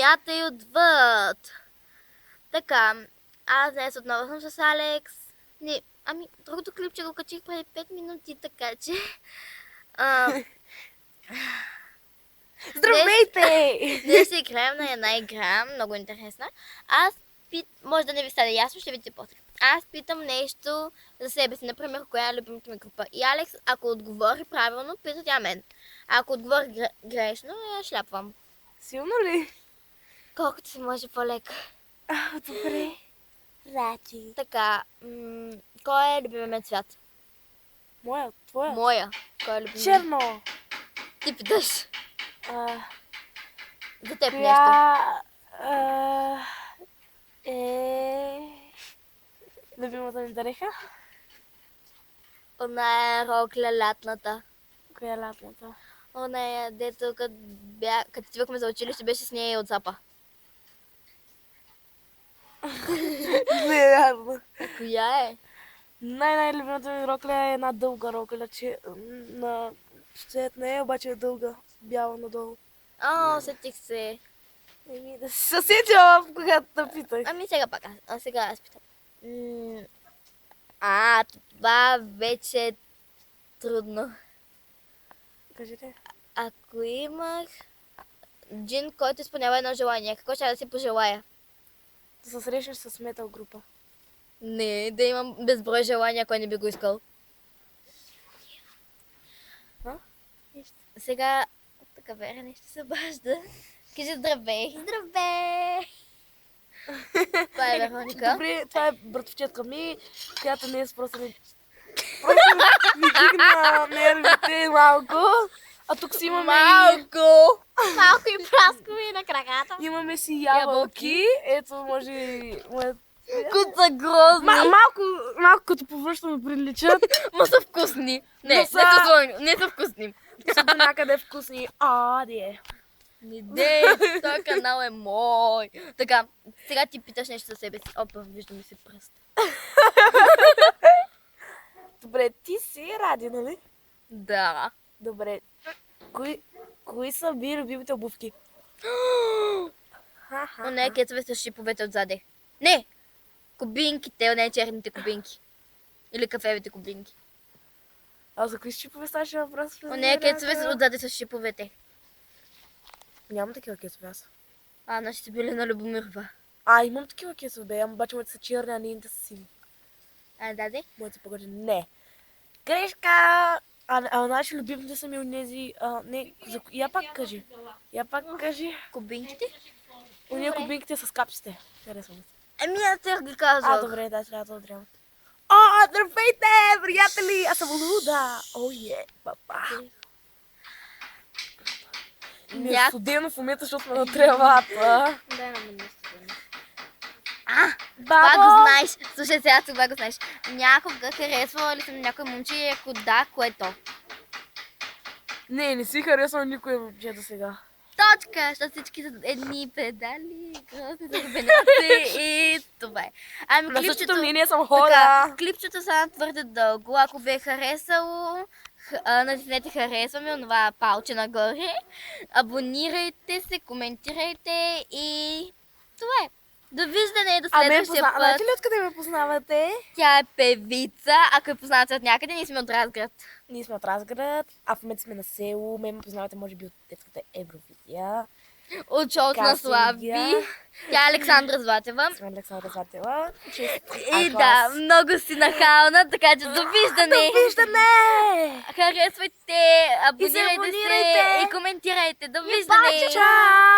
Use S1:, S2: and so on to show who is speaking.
S1: земята и отвъд. Така, аз днес отново съм с Алекс. Не, другото клипче го качих преди 5 минути, така че...
S2: Здравейте!
S1: Днес ще играем на една игра, много интересна. Може да не ви стане ясно, ще видите после. Аз питам нещо за себе си, например, коя е любимата ми група. И Алекс, ако отговори правилно, пита тя мен. Ако отговори грешно, я шляпвам.
S2: Силно ли?
S1: Колкото се може по-леко.
S2: Добре. Рачи.
S1: Така, кой е любимият цвят?
S2: Моя, твоя?
S1: Моя. Кой е любимият?
S2: Черно.
S1: Ти питаш. За теб нещо.
S2: Коя любимата ми дреха?
S1: Она е рокля лятната.
S2: Коя е лятната?
S1: Она е, дето като отивахме за училище, беше с нея и от запа.
S2: Не е вярно.
S1: Коя е?
S2: Най-любимата ми рокля е една дълга рокля, че на цвет не е, обаче е дълга, бяла надолу.
S1: Сетих се.
S2: Да се съсетила, когато те питах.
S1: Сега пак сега аз питам. Това вече е трудно.
S2: Кажете.
S1: Ако имах джин, който изпълнява едно желание, какво ще да си пожелая?
S2: Да се срещнеш с метал група.
S1: Не, да имам безброй желания, кой не би го искал. Сега, така Вера нещо се обажда. Кажи здравей. Здравей! Това е Вероника.
S2: Добре, това е братовчетка ми, която не е просто ми дигна нервите малко. А тук си имаме
S1: Малко и праскови на краката.
S2: Имаме си ябълки. Ето, може...
S1: Които са грозни.
S2: Малко като повръщаме приличат.
S1: Ма са вкусни. Не са вкусни.
S2: Са до някъде вкусни.
S1: Не дей, този канал е мой. Така, сега ти питаш нещо за себе си. Опа, виждаме си пръст.
S2: Добре, ти си Ради, нали?
S1: Да.
S2: Добре. Кои са ви любимите обувки?
S1: Не, кецове с шиповете отзаде. Не! Кубинките, не черните кубинки. Или кафевите кубинки.
S2: А за кои шипове ставаше въпрос?
S1: Не, кецове отзаде с шиповете.
S2: Нямам такива кесове аз.
S1: Наши са били на Любомирова.
S2: Имам такива кесове, бе. Обаче моите са черни, а нейните са сини.
S1: Даде?
S2: Моите са по-гъжи. Не. Грешка! Наши любимите са ми онези... Я пак кажи.
S1: Кубинките?
S2: Уния кубинките с капчите. Харесвам се.
S1: Аз тях ги казвах.
S2: Добре, да, трябва да отрям. Здравейте, приятели! Аз съм Луда! Папа! Ми е студено в момента, защото сме на тревата.
S1: Дай на мен студено. Това го знаеш. Слушай, сега това го знаеш. Някога харесвала ли съм някой момче и ако да, кое то?
S2: Не си харесвам никой момче до сега.
S1: Точка, защото всички са едни педали, грозни зарубеняци и това е.
S2: На същото мнение съм хора.
S1: Клипчето са твърде дълго. Ако ви е харесало, натиснете харесваме, онова палче нагоре. Абонирайте се, коментирайте и това е. Довиждане до следващия път.
S2: Знаете ли откъде ме познавате?
S1: Тя е певица. Ако я познавате от някъде, ние сме от Разград.
S2: Ние сме от Разград, а в момента сме на село. Ме познавате може би от детската Евровизия.
S1: От шоуто на Слави. Тя е Александра Златева.
S2: Сме Александра Златева.
S1: И да, много си нахална, така че довиждане!
S2: Довиждане!
S1: Харесвайте, абонирайте се и коментирайте. Довиждане!
S2: Чао!